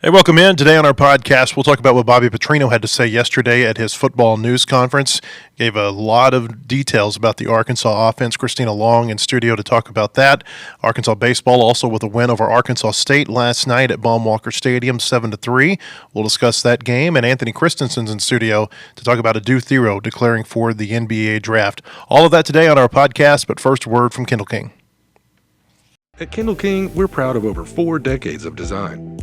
Hey, welcome in. Today on our podcast, we'll talk about what Bobby Petrino had to say yesterday at his football news conference. Gave a lot of details about the Arkansas offense. Christina Long in studio to talk about that. Arkansas baseball also with a win over Arkansas State last night at Baum-Walker Stadium, 7-3. We'll discuss that game. And Anthony Kristensen's in studio to talk about Adou Thiero declaring for the NBA draft. All of that today on our podcast, but first, a word from Kendall King. At Kendall King, we're proud of over 4 decades of design.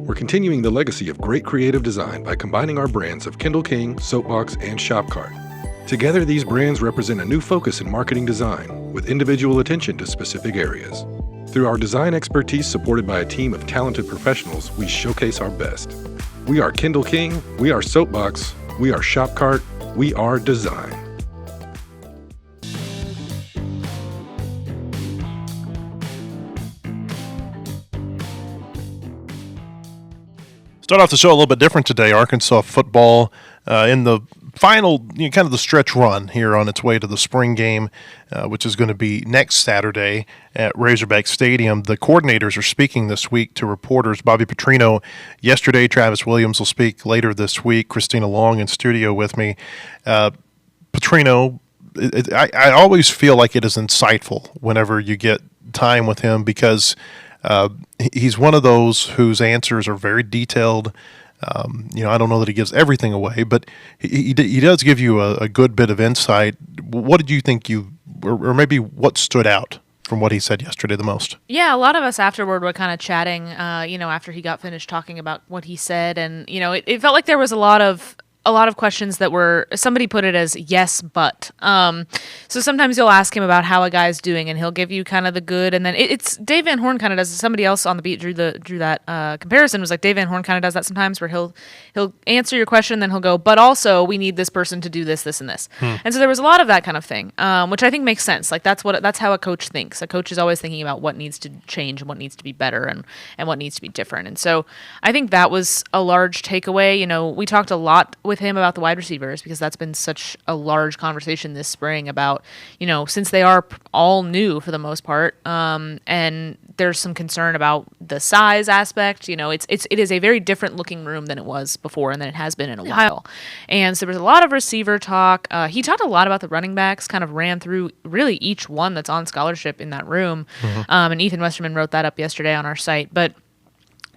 We're continuing the legacy of great creative design by combining our brands of Kendall King, Soapbox, and Shopcart. Together, these brands represent a new focus in marketing design, with individual attention to specific areas. Through our design expertise supported by a team of talented professionals, we showcase our best. We are Kendall King, we are Soapbox, we are Shopcart, we are design. Start off the show a little bit different today. Arkansas football in the final, kind of the stretch run here on its way to the spring game, which is going to be next Saturday at Razorback Stadium. The coordinators are speaking this week to reporters. Bobby Petrino yesterday. Travis Williams will speak later this week. Christina Long in studio with me. Petrino, I always feel like it is insightful whenever you get time with him because he's one of those whose answers are very detailed. I don't know that he gives everything away, but he does give you a good bit of insight. What did you think or maybe what stood out from what he said yesterday the most? Yeah, a lot of us afterward were kind of chatting, after he got finished talking about what he said. And, it felt like there was a lot of questions that were, somebody put it as yes, but. So sometimes you'll ask him about how a guy's doing and he'll give you kind of the good. And then it's Dave Van Horn kind of does, somebody else on the beat drew that comparison, was like Dave Van Horn kind of does that sometimes where he'll answer your question, then he'll go, but also we need this person to do this, this, and this. And so there was a lot of that kind of thing, which I think makes sense. Like that's how a coach thinks. A coach is always thinking about what needs to change and what needs to be better and what needs to be different. And so I think that was a large takeaway. We talked a lot with him about the wide receivers because that's been such a large conversation this spring about, since they are all new for the most part, and there's some concern about the size aspect. It is a very different looking room than it was before and than it has been in a while. And so there was a lot of receiver talk. He talked a lot about the running backs, kind of ran through really each one that's on scholarship in that room. And Ethan Westerman wrote that up yesterday on our site. But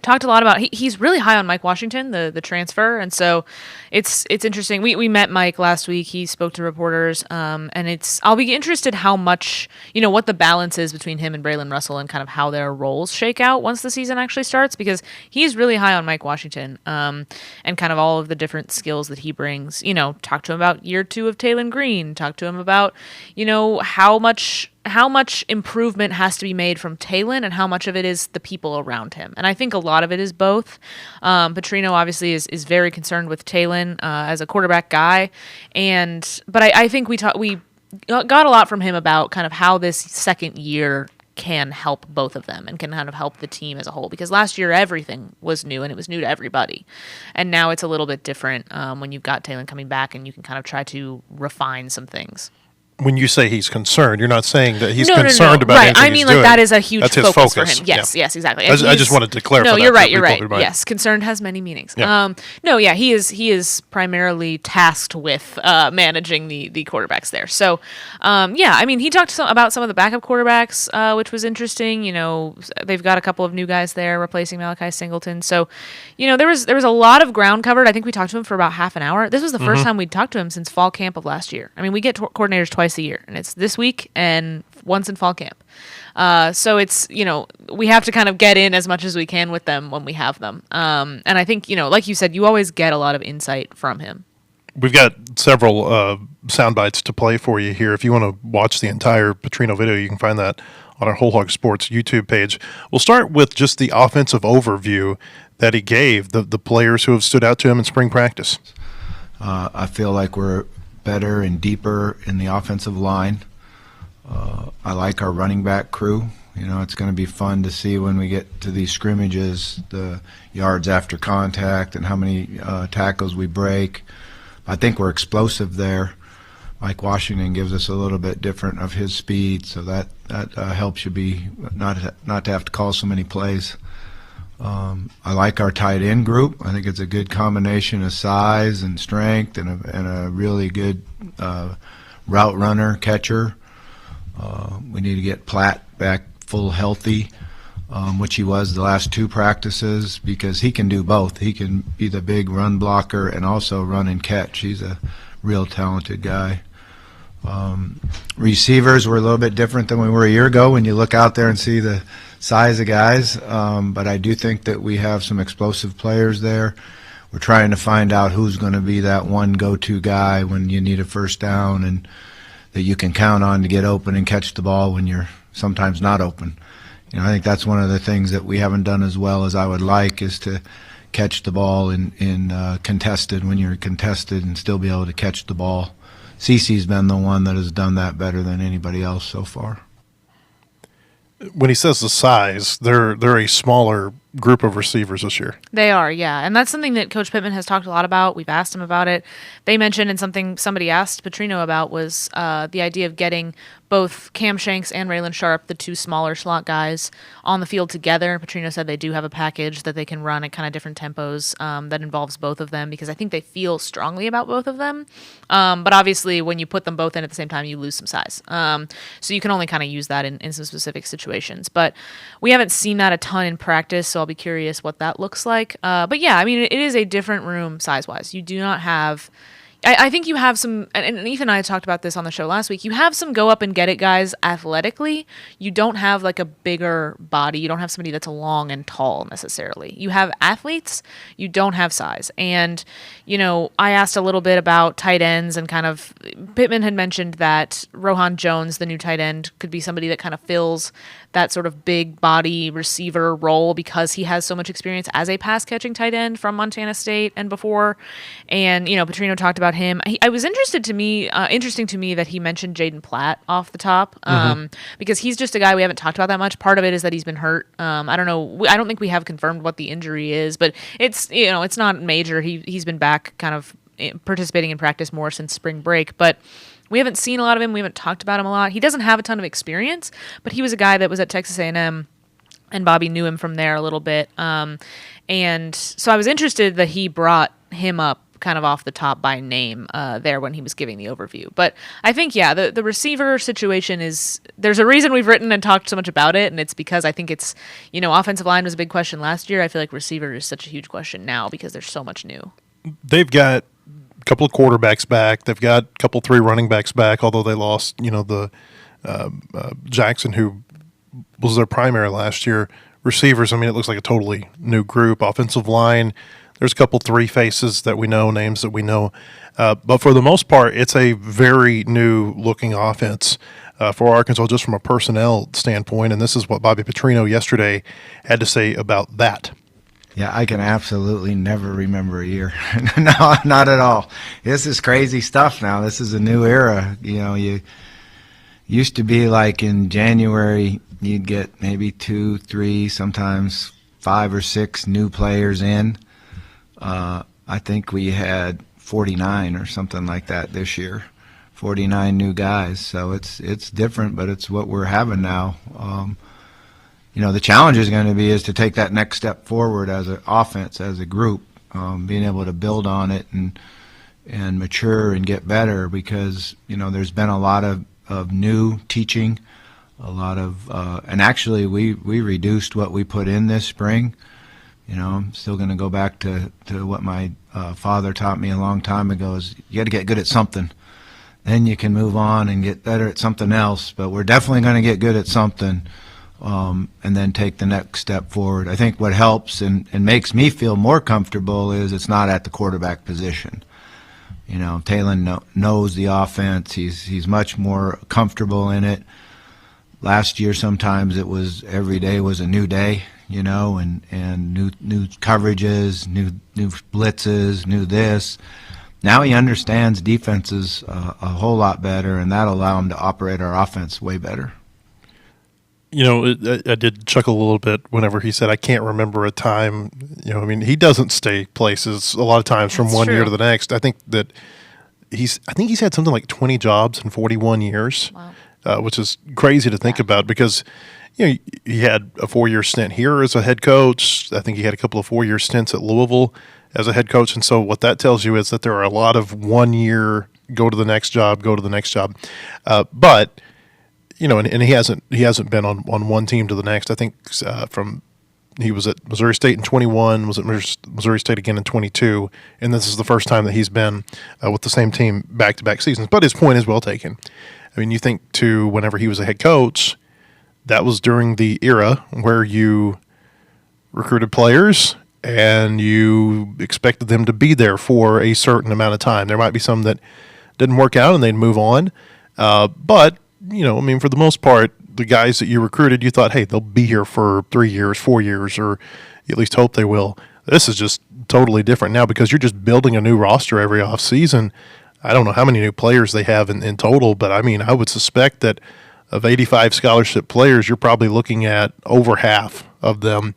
talked a lot about he's really high on Mike Washington, the transfer, and so it's interesting. We met Mike last week. He spoke to reporters, and I'll be interested how much what the balance is between him and Braylon Russell and kind of how their roles shake out once the season actually starts, because he's really high on Mike Washington, and kind of all of the different skills that he brings. Talk to him about year 2 of Taylon Green. Talk to him about how much improvement has to be made from Taylon and how much of it is the people around him. And I think a lot of it is both. Petrino obviously is very concerned with Taylon as a quarterback guy. But I think we got a lot from him about kind of how this second year can help both of them and can kind of help the team as a whole. Because last year everything was new and it was new to everybody. And now it's a little bit different when you've got Taylon coming back and you can kind of try to refine some things. When you say he's concerned, you're not saying that he's concerned about anything I mean, he's like doing. That is a huge That's his focus for him. Yes, exactly. I just wanted to clarify. No, that you're right. Mind. Yes, concerned has many meanings. Yeah. He is primarily tasked with managing the quarterbacks there. So, he talked about some of the backup quarterbacks, which was interesting. They've got a couple of new guys there replacing Malachi Singleton. So, there was a lot of ground covered. I think we talked to him for about half an hour. This was the first time we'd talked to him since fall camp of last year. I mean, we get coordinators twice a year, and it's this week and once in fall camp. So it's, we have to kind of get in as much as we can with them when we have them. And I think, like you said, you always get a lot of insight from him. We've got several sound bites to play for you here. If you want to watch the entire Petrino video, you can find that on our Whole Hog Sports YouTube page. We'll start with just the offensive overview that he gave the players who have stood out to him in spring practice. I feel like we're better and deeper in the offensive line. I like our running back crew. It's going to be fun to see when we get to these scrimmages, the yards after contact and how many tackles we break. I think we're explosive there. Mike Washington gives us a little bit different of his speed, so that helps you be not to have to call so many plays. I like our tight end group. I think it's a good combination of size and strength and a really good route runner, catcher. We need to get Platt back full healthy, which he was the last 2 practices, because he can do both. He can be the big run blocker and also run and catch. He's a real talented guy. Receivers were a little bit different than we were a year ago when you look out there and see the size of guys, but I do think that we have some explosive players there. We're trying to find out who's going to be that one go-to guy when you need a first down and that you can count on to get open and catch the ball when you're sometimes not open. You know, I think that's one of the things that we haven't done as well as I would like, is to catch the ball in contested, when you're contested, and still be able to catch the ball. CeCe's been the one that has done that better than anybody else so far. When he says the size, they're a smaller group of receivers this year. They are, yeah. And that's something that Coach Pittman has talked a lot about. We've asked him about it. They mentioned, and something somebody asked Petrino about, was the idea of getting both Cam Shanks and Raylan Sharp, the 2 smaller slot guys, on the field together. Petrino said they do have a package that they can run at kind of different tempos that involves both of them, because I think they feel strongly about both of them. But obviously, when you put them both in at the same time, you lose some size. So you can only kind of use that in some specific situations. But we haven't seen that a ton in practice, so I'll be curious what that looks like. But yeah, I mean, it is a different room size-wise. You do not have... I think you have some, and Ethan and I talked about this on the show last week, you have some go up and get it guys athletically. You don't have like a bigger body. You don't have somebody that's long and tall necessarily. You have athletes. You don't have size. And, you know, I asked a little bit about tight ends, and kind of Pittman had mentioned that Rohan Jones, the new tight end, could be somebody that kind of fills that sort of big body receiver role, because he has so much experience as a pass catching tight end from Montana State and before. And, you know, Petrino talked about him. I was interesting to me that he mentioned Jaden Platt off the top, because he's just a guy we haven't talked about that much. Part of it is that he's been hurt. I don't know. I don't think we have confirmed what the injury is, but it's, you know, it's not major. He's been back kind of participating in practice more since spring break, but we haven't seen a lot of him. We haven't talked about him a lot. He doesn't have a ton of experience, but he was a guy that was at Texas A&M, and Bobby knew him from there a little bit. And so I was interested that he brought him up kind of off the top by name there when he was giving the overview. But I think, yeah, the receiver situation is, there's a reason we've written and talked so much about it, and it's because I think it's, you know, offensive line was a big question last year. I feel like receiver is such a huge question now because there's so much new. They've got a couple of quarterbacks back. They've got a couple, 3 running backs back, although they lost, you know, the Jackson, who was their primary last year. Receivers, I mean, it looks like a totally new group. Offensive line, there's a couple 3 faces that we know, names that we know. But for the most part, it's a very new-looking offense for Arkansas, just from a personnel standpoint. And this is what Bobby Petrino yesterday had to say about that. Yeah, I can absolutely never remember a year. No, not at all. This is crazy stuff now. This is a new era. You know, you used to be like in January, you'd get maybe 2, 3, sometimes 5 or 6 new players in. I think we had 49 or something like that this year, 49 new guys. So it's different, but it's what we're having now. You know, the challenge is going to be is to take that next step forward as an offense, as a group, being able to build on it and mature and get better, because, you know, there's been a lot of new teaching, a lot of and actually we reduced what we put in this spring. You know, I'm still going to go back to what my father taught me a long time ago, is you got to get good at something. Then you can move on and get better at something else. But we're definitely going to get good at something, and then take the next step forward. I think what helps and makes me feel more comfortable is it's not at the quarterback position. You know, Talon knows the offense. He's much more comfortable in it. Last year, sometimes it was every day was a new day, you know, and new coverages, new blitzes, new this. Now he understands defenses a whole lot better, and that'll allow him to operate our offense way better. You know, I did chuckle a little bit whenever he said, I can't remember a time. You know, I mean, he doesn't stay places a lot of times from one year to the next. I think that he's had something like 20 jobs in 41 years. Wow. which is crazy to think about because he had a 4-year stint here as a head coach. I think he had a couple of 4-year stints at Louisville as a head coach. And so what that tells you is that there are a lot of 1-year go to the next job. But and he hasn't been on one team to the next. I think he was at Missouri State in 21, was at Missouri State again in 22, and this is the first time that he's been with the same team back-to-back seasons. But his point is well taken. I mean, you think to whenever he was a head coach, that was during the era where you recruited players and you expected them to be there for a certain amount of time. There might be some that didn't work out and they'd move on. But, for the most part, the guys that you recruited, you thought, hey, they'll be here for 3 years, 4 years, or you at least hope they will. This is just totally different now because you're just building a new roster every offseason. I don't know how many new players they have in total, but I would suspect that of 85 scholarship players, you're probably looking at over half of them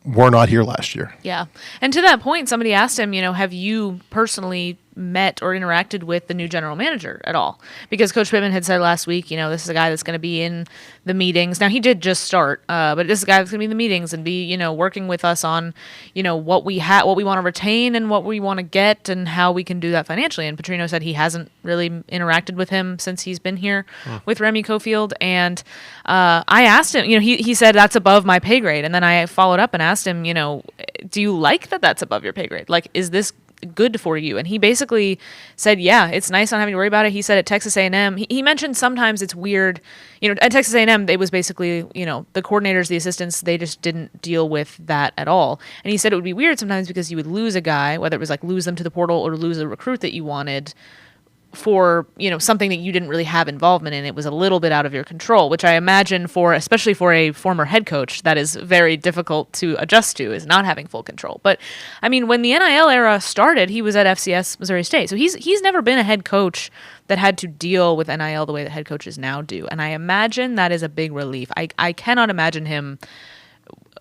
were not here last year. Yeah. And to that point, somebody asked him, have you personally met or interacted with the new general manager at all? Because Coach Pittman had said last week, this is a guy that's going to be in the meetings. Now, he did just start, but this is a guy that's going to be in the meetings and be, working with us on, what we want to retain and what we want to get and how we can do that financially. And Petrino said he hasn't really interacted with him since he's been here with Remy Cofield. And I asked him, he said that's above my pay grade. And then I followed up and asked him, do you like that that's above your pay grade? Like, is this good for you? And he basically said, yeah, it's nice not having to worry about it. He said at Texas A&M, he mentioned sometimes it's weird, at Texas A&M, it was basically, the coordinators, the assistants, they just didn't deal with that at all. And he said it would be weird sometimes because you would lose a guy, whether it was like lose them to the portal or lose a recruit that you wanted for, something that you didn't really have involvement in. It was a little bit out of your control, which I imagine especially for a former head coach, that is very difficult to adjust to, is not having full control. But when the NIL era started, he was at FCS Missouri State. So he's never been a head coach that had to deal with NIL the way that head coaches now do. And I imagine that is a big relief. I cannot imagine him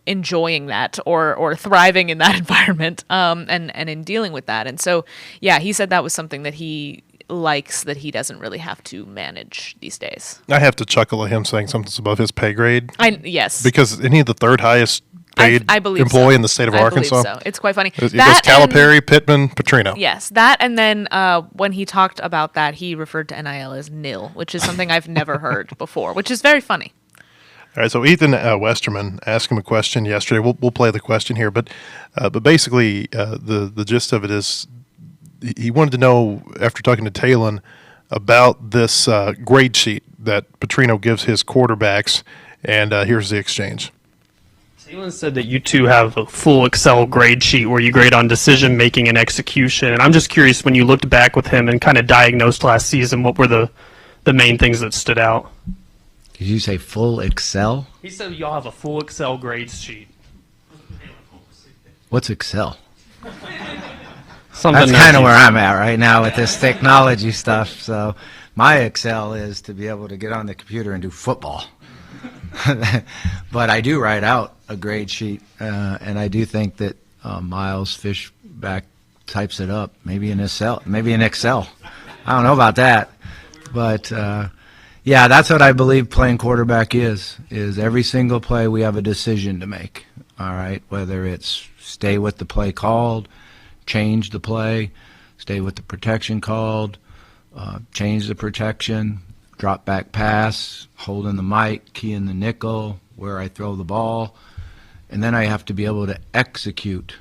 enjoying that or thriving in that environment and in dealing with that. And so, yeah, he said that was something that he likes, that he doesn't really have to manage these days. I have to chuckle at him saying something's above his pay grade. Yes. Because isn't he the third highest paid employee in the state of Arkansas? So. It's quite funny. It goes Calipari, Pittman, Petrino. Yes, that, and then when he talked about that, he referred to NIL as nil, which is something I've never heard before, which is very funny. All right, so Ethan Westerman asked him a question yesterday. We'll play the question here, but basically the gist of it is he wanted to know, after talking to Talon, about this grade sheet that Petrino gives his quarterbacks, and here's the exchange. Talon said that you two have a full Excel grade sheet where you grade on decision making and execution, and I'm just curious, when you looked back with him and kind of diagnosed last season, what were the main things that stood out? Did you say full Excel? He said y'all have a full Excel grades sheet. What's Excel? Something That's kind of where I'm at right now with this technology stuff. So my Excel is to be able to get on the computer and do football. But I do write out a grade sheet, and I do think that Miles Fishback types it up, maybe in Excel. I don't know about that, but yeah, that's what I believe playing quarterback is every single play we have a decision to make. All right, whether it's stay with the play called, change the play, stay with the protection called, change the protection, drop back pass, holding the mic, key in the nickel, where I throw the ball, and then I have to be able to execute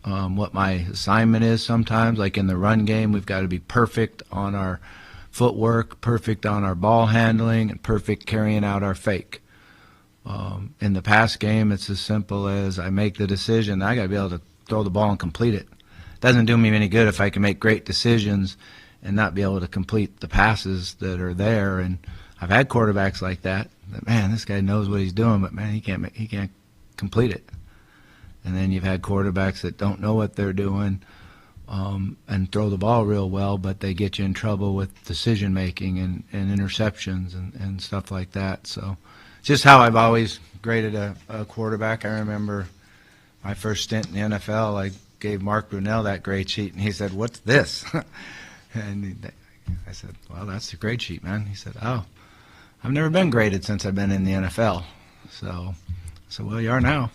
what my assignment is sometimes. Like in the run game, we've got to be perfect on our footwork, perfect on our ball handling, and perfect carrying out our fake. In the pass game, it's as simple as I make the decision. I got to be able to throw the ball and complete it. Doesn't do me any good if I can make great decisions and not be able to complete the passes that are there. And I've had quarterbacks like that. Man, this guy knows what he's doing, but man, he can't complete it. And then you've had quarterbacks that don't know what they're doing and throw the ball real well, but they get you in trouble with decision making and interceptions and stuff like that. So just how I've always graded a quarterback. I remember my first stint in the NFL, I gave Mark Brunell that grade sheet, and he said, "What's this?" And I said, "Well, that's the grade sheet, man." He said, "Oh." I've never been graded since I've been in the NFL. So well, you are now.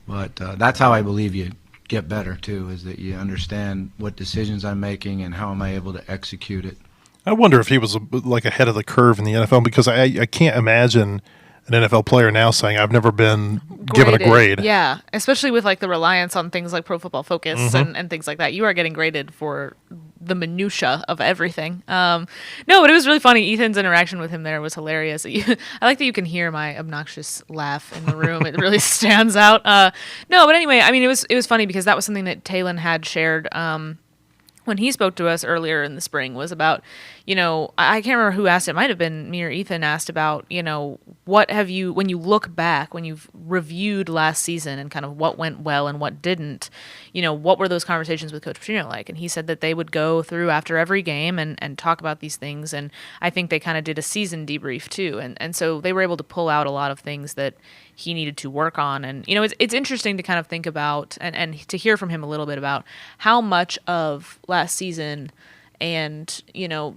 But that's how I believe you get better, too, is that you understand what decisions I'm making and how am I able to execute it. I wonder if he was like ahead of the curve in the NFL, because I can't imagine an NFL player now saying, I've never been given a grade. Yeah, especially with like the reliance on things like Pro Football Focus and things like that. You are getting graded for the minutia of everything. No, but it was really funny. Ethan's interaction with him there was hilarious. I like that you can hear my obnoxious laugh in the room. It really stands out. No, but anyway, I mean, it was funny because that was something that Talon had shared when he spoke to us earlier in the spring, was about, I can't remember who asked, it might have been me or Ethan asked about, what have you, when you look back, when you've reviewed last season and kind of what went well and what didn't, what were those conversations with Coach Petrino like? And he said that they would go through after every game and talk about these things. And I think they kind of did a season debrief too. And so they were able to pull out a lot of things that he needed to work on. And, it's interesting to kind of think about and to hear from him a little bit about how much of last season and,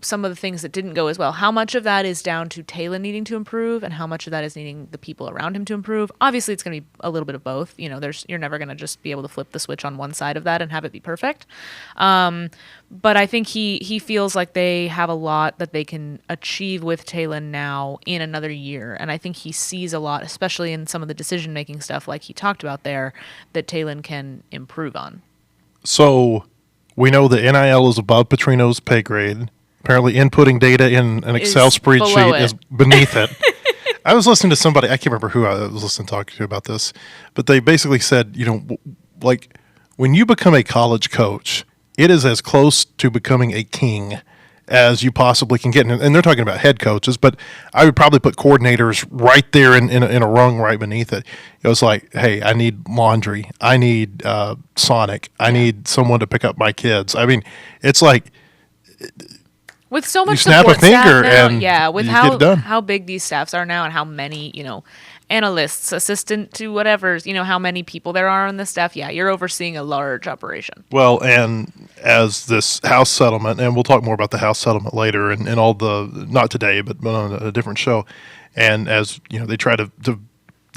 some of the things that didn't go as well, how much of that is down to Talon needing to improve and how much of that is needing the people around him to improve. Obviously, it's going to be a little bit of both. You're never going to just be able to flip the switch on one side of that and have it be perfect. But I think he feels like they have a lot that they can achieve with Talon now in another year. And I think he sees a lot, especially in some of the decision-making stuff like he talked about there, that Talon can improve on. So we know that NIL is above Petrino's pay grade. Apparently inputting data in an Excel spreadsheet is beneath it. I was listening to somebody, I can't remember who I was listening to talking to about this, but they basically said, like when you become a college coach, it is as close to becoming a king as you possibly can get. And they're talking about head coaches, but I would probably put coordinators right there in a rung right beneath it. It was like, hey, I need laundry. I need Sonic. I need someone to pick up my kids. I mean, it's like with so much you snap a finger now, and with you get it done. How big these staffs are now and how many, analysts, assistant to whatever's, how many people there are on the staff. Yeah, you're overseeing a large operation. Well, and as this House settlement, and we'll talk more about the House settlement later and all the, not today, but on a different show. And as, they try to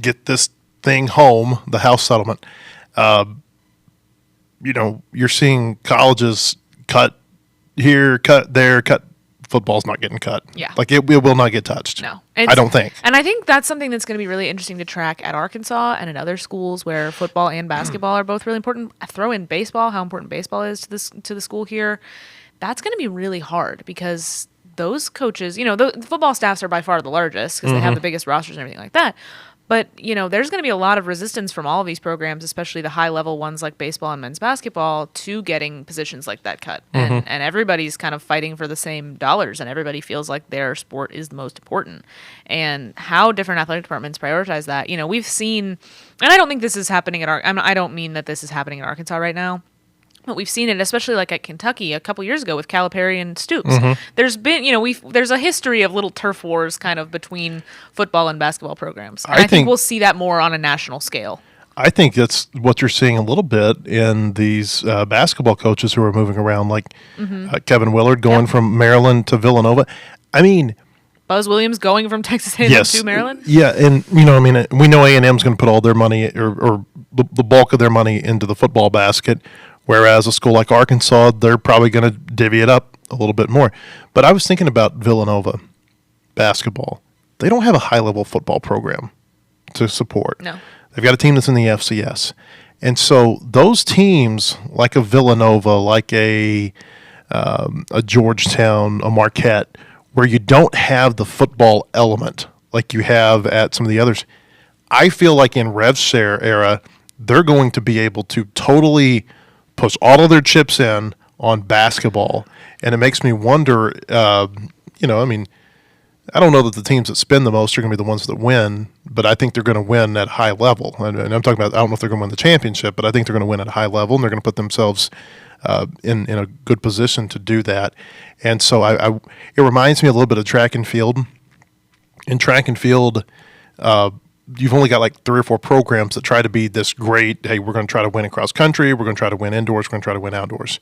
get this thing home, the House settlement, you're seeing colleges cut here, cut there, cut. Football's not getting cut. Yeah. Like it will not get touched. No. I don't think. And I think that's something that's going to be really interesting to track at Arkansas and at other schools where football and basketball are both really important. I throw in baseball, how important baseball is to the school here. That's going to be really hard because those coaches, the football staffs are by far the largest because they have the biggest rosters and everything like that. But, there's going to be a lot of resistance from all of these programs, especially the high-level ones like baseball and men's basketball, to getting positions like that cut. And everybody's kind of fighting for the same dollars, and everybody feels like their sport is the most important. And how different athletic departments prioritize that, we've seen, and I don't think this is happening I don't mean that this is happening in Arkansas right now. But we've seen it, especially like at Kentucky a couple years ago with Calipari and Stoops. There's been, there's a history of little turf wars kind of between football and basketball programs. And I think we'll see that more on a national scale. I think that's what you're seeing a little bit in these basketball coaches who are moving around, like Kevin Willard going from Maryland to Villanova. I mean, Buzz Williams going from Texas A&M to Maryland. Yeah, and we know A&M's going to put all their money or the bulk of their money into the football basket. Whereas a school like Arkansas, they're probably going to divvy it up a little bit more. But I was thinking about Villanova basketball. They don't have a high-level football program to support. No. They've got a team that's in the FCS. And so those teams, like a Villanova, like a Georgetown, a Marquette, where you don't have the football element like you have at some of the others, I feel like in Rev Share era, they're going to be able to totally push all of their chips in on basketball. And it makes me wonder, I don't know that the teams that spend the most are going to be the ones that win, but I think they're going to win at high level. And I'm talking about, I don't know if they're going to win the championship, but I think they're going to win at a high level, and they're going to put themselves in a good position to do that. And so it reminds me a little bit of track and field. In track and field, you've only got like 3 or 4 programs that try to be this great, hey, we're going to try to win in cross country, we're going to try to win indoors, we're going to try to win outdoors.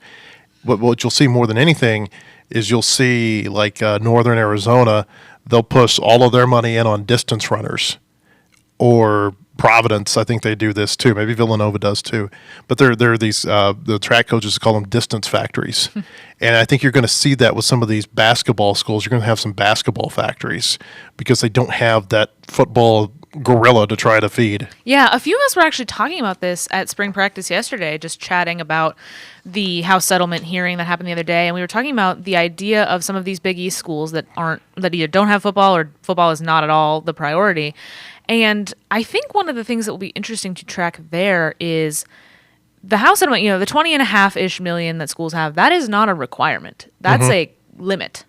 But what you'll see more than anything is you'll see like Northern Arizona, they'll push all of their money in on distance runners, or Providence, I think they do this too. Maybe Villanova does too. But they're these the track coaches call them distance factories, and I think you're going to see that with some of these basketball schools. You're going to have some basketball factories because they don't have that football gorilla to try to feed. Yeah, a few of us were actually talking about this at spring practice yesterday, just chatting about the House settlement hearing that happened the other day, and we were talking about the idea of some of these Big East schools that either don't have football or football is not at all the priority. And I think one of the things that will be interesting to track there is the House settlement, the 20.5-ish million that schools have, that is not a requirement. That's a limit.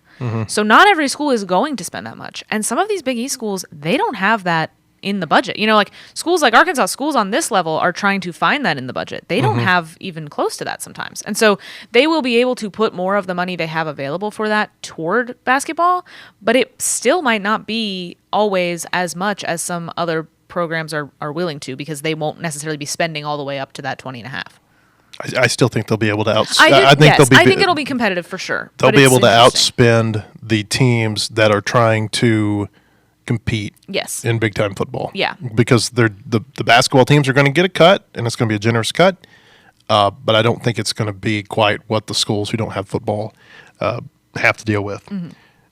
So not every school is going to spend that much. And some of these Big East schools, they don't have that in the budget. Like schools like Arkansas, schools on this level are trying to find that in the budget. They don't have even close to that sometimes. And so they will be able to put more of the money they have available for that toward basketball, but it still might not be always as much as some other programs are willing to, because they won't necessarily be spending all the way up to that 20.5. I still think they'll be able to I think it'll be competitive for sure. They'll be able to outspend the teams that are trying to compete in big time football. Yeah. Because the basketball teams are going to get a cut, and it's going to be a generous cut. But I don't think it's going to be quite what the schools who don't have football have to deal with.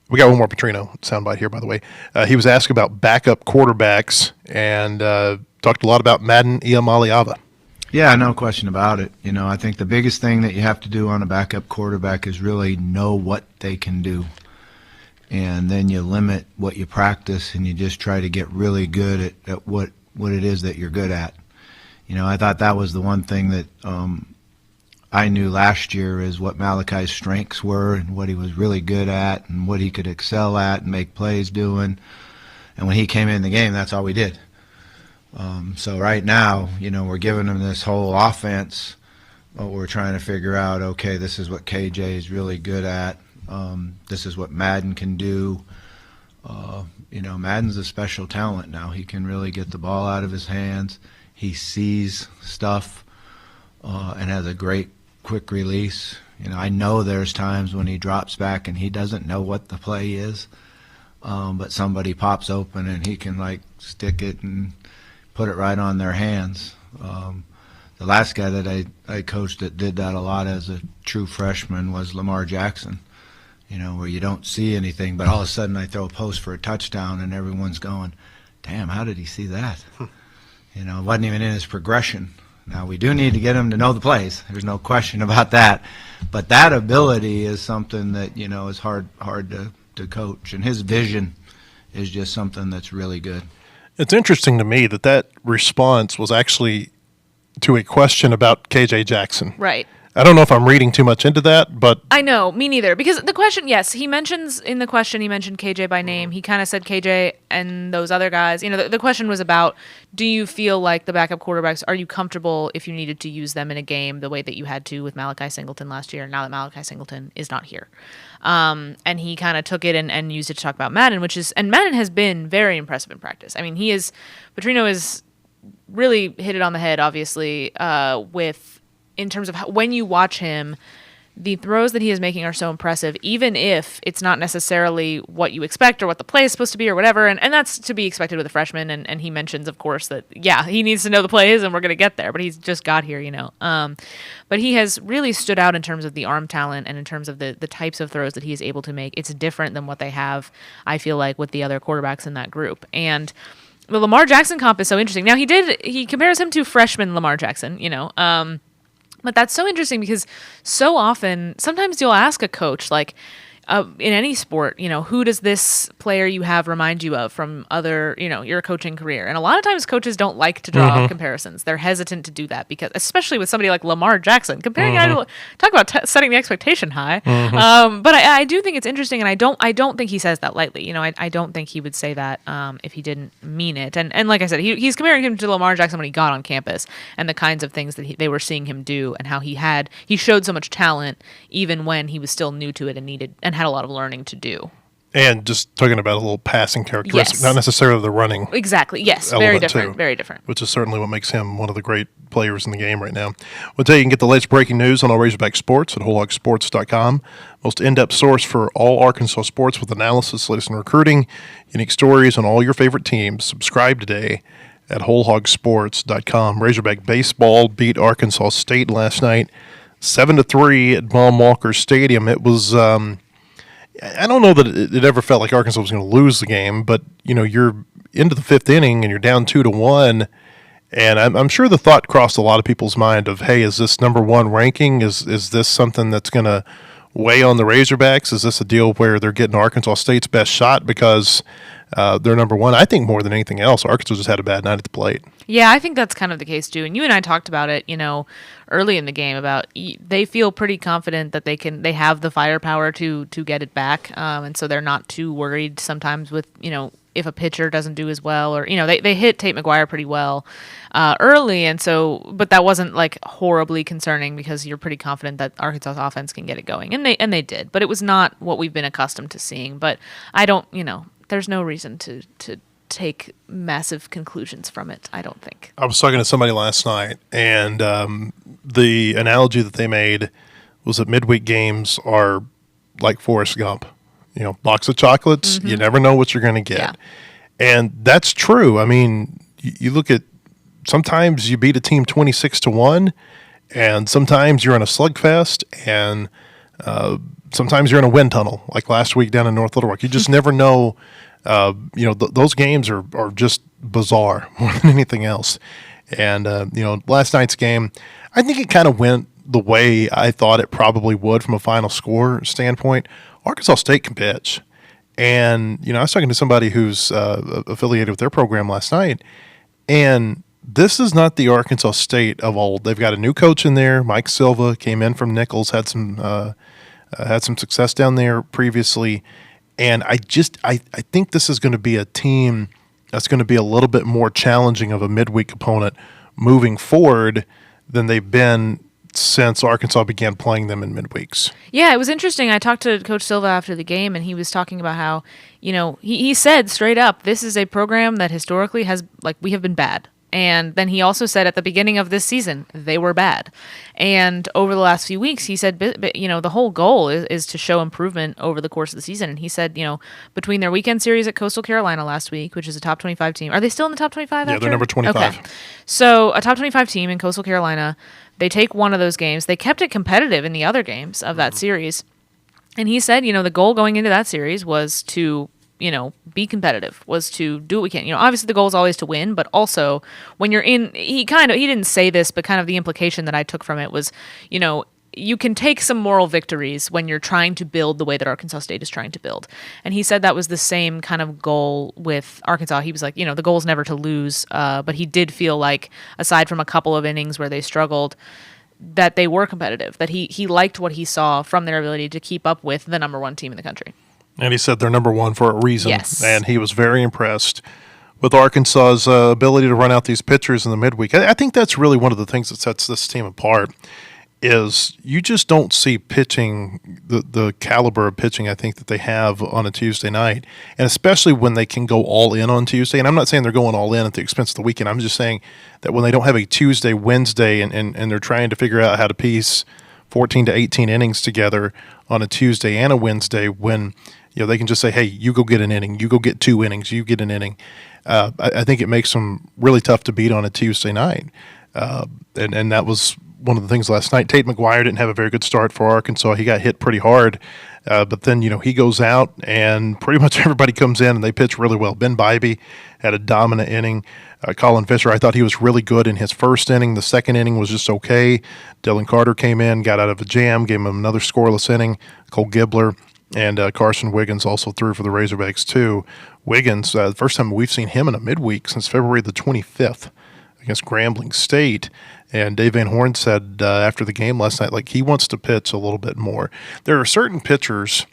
We got one more Petrino soundbite here, by the way. He was asked about backup quarterbacks and talked a lot about Madden Iamaleava. Yeah, no question about it. I think the biggest thing that you have to do on a backup quarterback is really know what they can do. And then you limit what you practice, and you just try to get really good at what it is that you're good at. I thought that was the one thing that I knew last year is what Malachi's strengths were and what he was really good at and what he could excel at and make plays doing. And when he came in the game, that's all we did. So right now, we're giving him this whole offense, but we're trying to figure out, okay, this is what KJ is really good at. This is what Madden can do. Madden's a special talent now. He can really get the ball out of his hands. He sees stuff and has a great quick release. I know there's times when he drops back and he doesn't know what the play is, but somebody pops open and he can stick it and put it right on their hands. The last guy that I coached that did that a lot as a true freshman was Lamar Jackson. Where you don't see anything, but all of a sudden I throw a post for a touchdown and everyone's going, damn, how did he see that? It wasn't even in his progression. Now, we do need to get him to know the plays. There's no question about that. But that ability is something that, is hard to coach. And his vision is just something that's really good. It's interesting to me that response was actually to a question about KJ Jackson. Right. I don't know if I'm reading too much into that, but I know, me neither. Because the question, yes, he mentioned KJ by name. He kind of said KJ and those other guys. The question was about, do you feel like the backup quarterbacks, are you comfortable if you needed to use them in a game the way that you had to with Malachi Singleton last year, now that Malachi Singleton is not here? And he kind of took it and used it to talk about Madden, and Madden has been very impressive in practice. I mean, Petrino has really hit it on the head, obviously, in terms of when you watch him, the throws that he is making are so impressive, even if it's not necessarily what you expect or what the play is supposed to be or whatever. And that's to be expected with a freshman. And he mentions, of course, that, he needs to know the plays and we're going to get there. But he's just got here, But he has really stood out in terms of the arm talent and in terms of the types of throws that he is able to make. It's different than what they have, I feel like, with the other quarterbacks in that group. And the Lamar Jackson comp is so interesting. Now, he compares him to freshman Lamar Jackson, But that's so interesting because so often, sometimes you'll ask a coach, in any sport, who does this player you have remind you of from other, your coaching career? And a lot of times coaches don't like to draw up comparisons. They're hesitant to do that because, especially with somebody like Lamar Jackson, comparing, talk about setting the expectation high. But I do think it's interesting, and I don't think he says that lightly. I don't think he would say that if he didn't mean it. And like I said, he's comparing him to Lamar Jackson when he got on campus and the kinds of things that they were seeing him do and how he showed so much talent even when he was still new to it and had a lot of learning to do. And just talking about a little passing characteristic, Yes. not necessarily the running. Exactly. Yes. Very element, different. too. Very different. Which is certainly what makes him one of the great players in the game right now. We'll tell you can get the latest breaking news on all Razorback sports at wholehogsports.com. Most in-depth source for all Arkansas sports with analysis, latest in recruiting, unique stories on all your favorite teams. Subscribe today at wholehogsports.com. Razorback baseball beat Arkansas State last night 7-3 at Baum Walker Stadium. It was I don't know that it ever felt like Arkansas was going to lose the game, but you're into the fifth inning and you're down 2-1, and I'm sure the thought crossed a lot of people's mind of, hey, is this number one ranking? Is this something that's going to weigh on the Razorbacks? Is this a deal where they're getting Arkansas State's best shot because they're number one? I think more than anything else, Arkansas just had a bad night at the plate. Yeah, I think that's kind of the case too. And you and I talked about it, early in the game about they feel pretty confident that they have the firepower to get it back, and so they're not too worried sometimes with if a pitcher doesn't do as well, or they hit Tate McGuire pretty well early, and so but that wasn't like horribly concerning because you're pretty confident that Arkansas offense can get it going, and they did, but it was not what we've been accustomed to seeing. But I don't, there's no reason to take massive conclusions from it, I don't think. I was talking to somebody last night, and the analogy that they made was that midweek games are like Forrest Gump. Box of chocolates, you never know what you're going to get. Yeah. And that's true. I mean, you look at, sometimes you beat a team 26-1, and sometimes you're in a slugfest, and sometimes you're in a wind tunnel, like last week down in North Little Rock. You just never know. Those games are just bizarre more than anything else. And, last night's game, I think it kind of went the way I thought it probably would from a final score standpoint. Arkansas State can pitch. And, I was talking to somebody who's affiliated with their program last night, and this is not the Arkansas State of old. They've got a new coach in there. Mike Silva came in from Nichols, had some success down there previously. And I think this is going to be a team that's going to be a little bit more challenging of a midweek opponent moving forward than they've been since Arkansas began playing them in midweeks. Yeah, it was interesting. I talked to Coach Silva after the game, and he was talking about how, he said straight up, this is a program that historically we have been bad. And then he also said at the beginning of this season, they were bad. And over the last few weeks, he said, the whole goal is to show improvement over the course of the season. And he said, between their weekend series at Coastal Carolina last week, which is a top 25 team. Are they still in the top 25? Yeah, they're number 25. Okay. So a top 25 team in Coastal Carolina, they take one of those games. They kept it competitive in the other games of that series. And he said, the goal going into that series was to be competitive, was to do what we can. Obviously the goal is always to win, but also when you're in, he didn't say this, but kind of the implication that I took from it was, you can take some moral victories when you're trying to build the way that Arkansas State is trying to build. And he said that was the same kind of goal with Arkansas. He was like, the goal is never to lose, but he did feel like, aside from a couple of innings where they struggled, that they were competitive, that he liked what he saw from their ability to keep up with the number one team in the country. And he said they're number one for a reason. Yes. And he was very impressed with Arkansas's ability to run out these pitchers in the midweek. I think that's really one of the things that sets this team apart is you just don't see pitching, the caliber of pitching I think that they have on a Tuesday night, and especially when they can go all in on Tuesday. And I'm not saying they're going all in at the expense of the weekend. I'm just saying that when they don't have a Tuesday, Wednesday, and they're trying to figure out how to piece 14 to 18 innings together on a Tuesday and a Wednesday, when they can just say, hey, you go get an inning, you go get 2 innings, you get an inning. I think it makes them really tough to beat on a Tuesday night. And that was one of the things last night. Tate McGuire didn't have a very good start for Arkansas. He got hit pretty hard. But then, he goes out and pretty much everybody comes in and they pitch really well. Ben Bybee had a dominant inning. Colin Fisher, I thought he was really good in his first inning. The second inning was just okay. Dylan Carter came in, got out of a jam, gave him another scoreless inning. Cole Gibbler and Carson Wiggins also threw for the Razorbacks too. Wiggins, the first time we've seen him in a midweek since February the 25th against Grambling State. And Dave Van Horn said after the game last night, he wants to pitch a little bit more. There are certain pitchers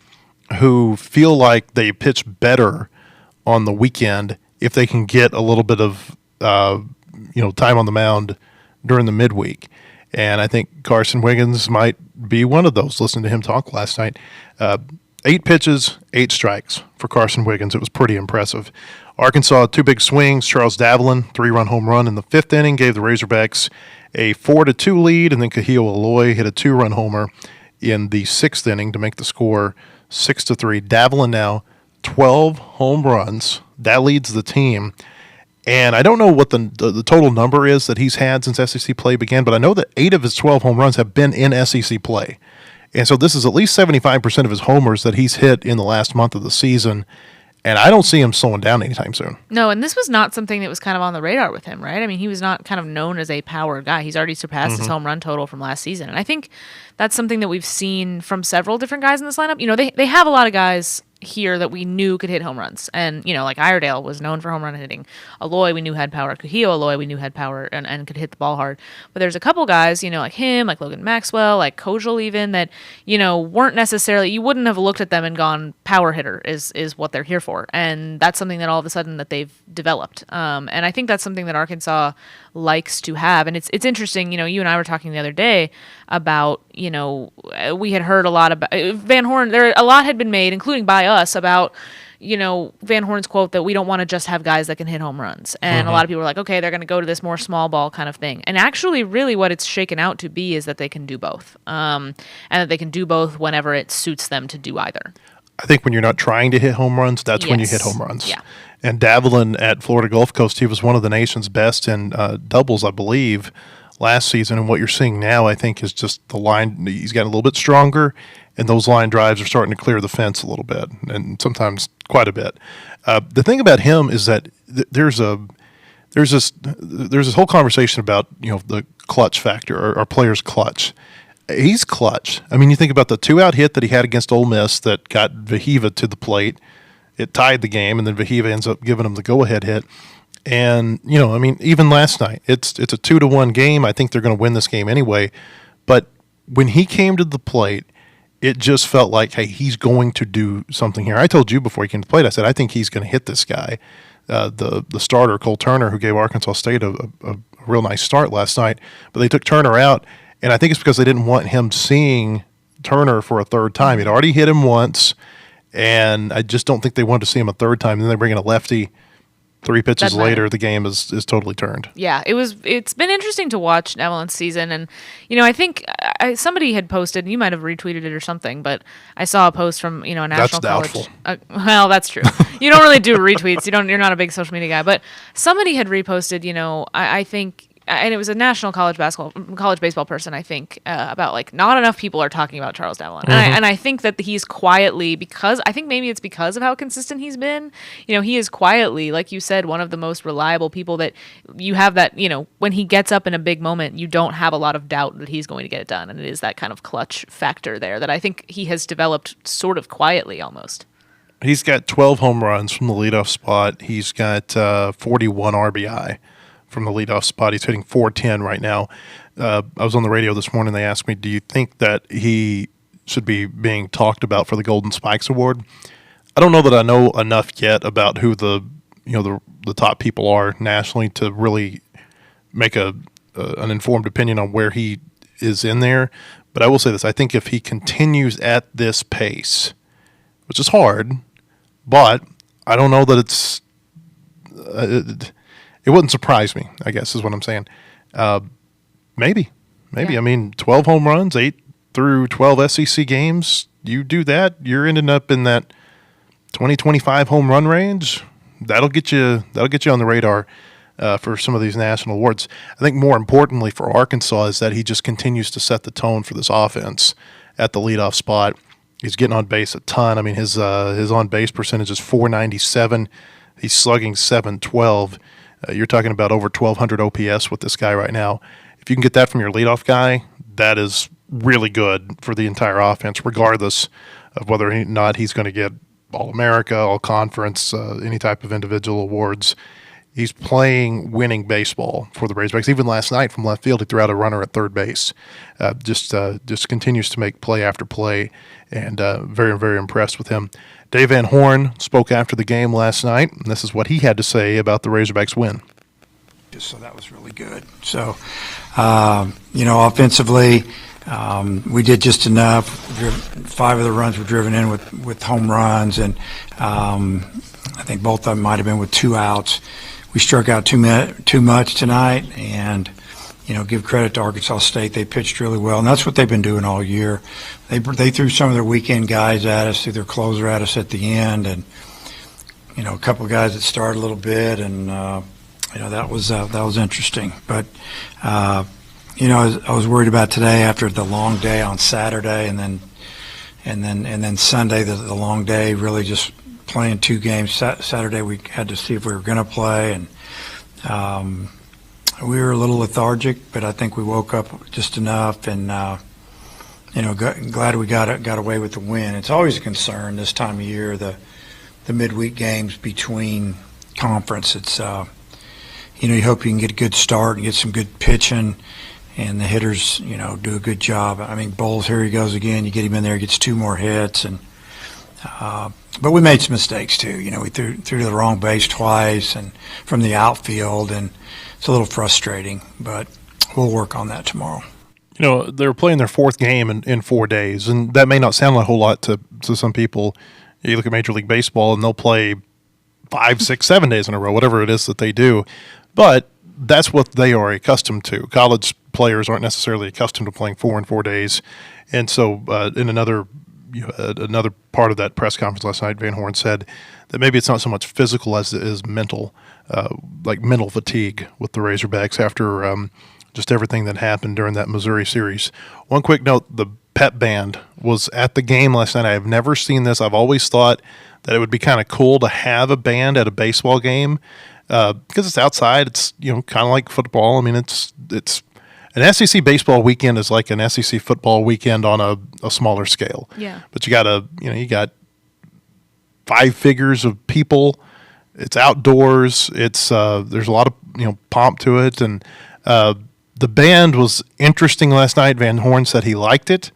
who feel like they pitch better on the weekend if they can get a little bit of time on the mound during the midweek. And I think Carson Wiggins might be one of those. Listening to him talk last night, 8 pitches, 8 strikes for Carson Wiggins. It was pretty impressive. Arkansas, 2 big swings. Charles Davelin, 3-run home run in the 5th inning, gave the Razorbacks a 4-2 lead, and then Kahil Aloy hit a 2-run homer in the 6th inning to make the score 6-3. Davelin now 12 home runs. That leads the team. And I don't know what the total number is that he's had since SEC play began, but I know that 8 of his 12 home runs have been in SEC play. And so this is at least 75% of his homers that he's hit in the last month of the season. And I don't see him slowing down anytime soon. No, and this was not something that was kind of on the radar with him, right? I mean, he was not kind of known as a power guy. He's already surpassed his home run total from last season. And I think that's something that we've seen from several different guys in this lineup. You know, they have a lot of guys here that we knew could hit home runs. And, you know, like Iredale was known for home run hitting. Aloy, we knew had power. Kahio Aloy, we knew had power and could hit the ball hard. But there's a couple guys, you know, like him, like Logan Maxwell, like Kojal even, that, you know, weren't necessarily, you wouldn't have looked at them and gone, power hitter is what they're here for. And that's something that all of a sudden that they've developed. And I think that's something that Arkansas likes to have. And it's interesting, you know, you and I were talking the other day about, you know, we had heard a lot about Van Horn. A lot had been made, including by us, about, you know, Van Horn's quote that we don't want to just have guys that can hit home runs. And a lot of people were like, okay, they're going to go to this more small ball kind of thing. And actually, really what it's shaken out to be is that they can do both. And that they can do both whenever it suits them to do either. I think when you're not trying to hit home runs, that's when you hit home runs. Yeah. And Davelin at Florida Gulf Coast, he was one of the nation's best in doubles, I believe, last season. And what you're seeing now, I think, is just the line. He's gotten a little bit stronger, and those line drives are starting to clear the fence a little bit, and sometimes quite a bit. The thing about him is that there's this whole conversation about, you know, the clutch factor, or players' clutch. He's clutch. I mean, you think about the 2-out hit that he had against Ole Miss that got Vahiva to the plate. It tied the game, and then Vahiva ends up giving him the go-ahead hit. And, you know, I mean, even last night, it's a 2-1 game. I think they're going to win this game anyway. But when he came to the plate, it just felt like, hey, he's going to do something here. I told you before he came to the plate, I said, I think he's going to hit this guy. The starter, Cole Turner, who gave Arkansas State a real nice start last night. But they took Turner out. And I think it's because they didn't want him seeing Turner for a third time. He'd already hit him once, and I just don't think they wanted to see him a third time. And then they bring in a lefty. 3 pitches later, the game is totally turned. Yeah, it's been interesting to watch Davelin's season. And, you know, I think somebody had posted, you might have retweeted it or something, but I saw a post from, you know, a national college. That's doubtful. Well, that's true. You don't really do retweets. You're not a big social media guy. But somebody had reposted, you know, I think, and it was a national college baseball person, I think, about like not enough people are talking about Charles Davelin. And I think that he's quietly, because I think maybe it's because of how consistent he's been, you know, he is quietly, like you said, one of the most reliable people that you have that, you know, when he gets up in a big moment, you don't have a lot of doubt that he's going to get it done. And it is that kind of clutch factor there that I think he has developed sort of quietly almost. He's got 12 home runs from the leadoff spot. He's got 41 RBI. From the leadoff spot. He's hitting .410 right now. I was on the radio this morning. They asked me, do you think that he should be being talked about for the Golden Spikes Award? I don't know that I know enough yet about who the top people are nationally to really make an informed opinion on where he is in there. But I will say this. I think if he continues at this pace, which is hard, but I don't know that it's it wouldn't surprise me, I guess is what I'm saying. Maybe. Yeah. I mean, 12 home runs, 8 through 12 SEC games. You do that, you're ending up in that 20-25 home run range. That'll get you on the radar for some of these national awards. I think more importantly for Arkansas is that he just continues to set the tone for this offense at the leadoff spot. He's getting on base a ton. I mean, his on base percentage is .497. He's slugging .712. You're talking about over 1,200 OPS with this guy right now. If you can get that from your leadoff guy, that is really good for the entire offense, regardless of whether or not he's going to get All-America, All-Conference, any type of individual awards. He's playing winning baseball for the Razorbacks. Even last night from left field, he threw out a runner at third base. Just continues to make play after play, and very, very impressed with him. Dave Van Horn spoke after the game last night, and this is what he had to say about the Razorbacks' win. So that was really good. So, offensively, We did just enough. 5 of the runs were driven in with home runs, and I think both of them might have been with 2 outs. We struck out too much tonight, and give credit to Arkansas State. They pitched really well, and that's what they've been doing all year. They threw some of their weekend guys at us, threw their closer at us at the end, and a couple of guys that started a little bit, and that was interesting. But I was worried about today after the long day on Saturday, and then Sunday the long day, really just playing 2 games. Saturday we had to see if we were going to play, and we were a little lethargic, but I think we woke up just enough, and glad we got away with the win. It's always a concern this time of year, the midweek games between conference. It's you hope you can get a good start and get some good pitching, and the hitters do a good job. I mean, Bowles, here he goes again. You get him in there, he gets 2 more hits, and but we made some mistakes too. We threw to the wrong base twice, and from the outfield, and it's a little frustrating, but we'll work on that tomorrow. They're playing their 4th game in 4 days, and that may not sound like a whole lot to some people. You look at Major League Baseball, and they'll play 5, 6, 7 days in a row, whatever it is that they do. But that's what they are accustomed to. College players aren't necessarily accustomed to playing 4 in 4 days. And so in another part of that press conference last night, Van Horn said that maybe it's not so much physical as it is mental, like mental fatigue with the Razorbacks after just everything that happened during that Missouri series. One quick note, the pep band was at the game last night. I have never seen this. I've always thought that it would be kind of cool to have a band at a baseball game because it's outside. It's kind of like football. I mean, it's an SEC baseball weekend is like an SEC football weekend on a smaller scale. Yeah. But you got 5 figures of people. It's outdoors. It's there's a lot of pomp to it, and the band was interesting last night. Van Horn said he liked it.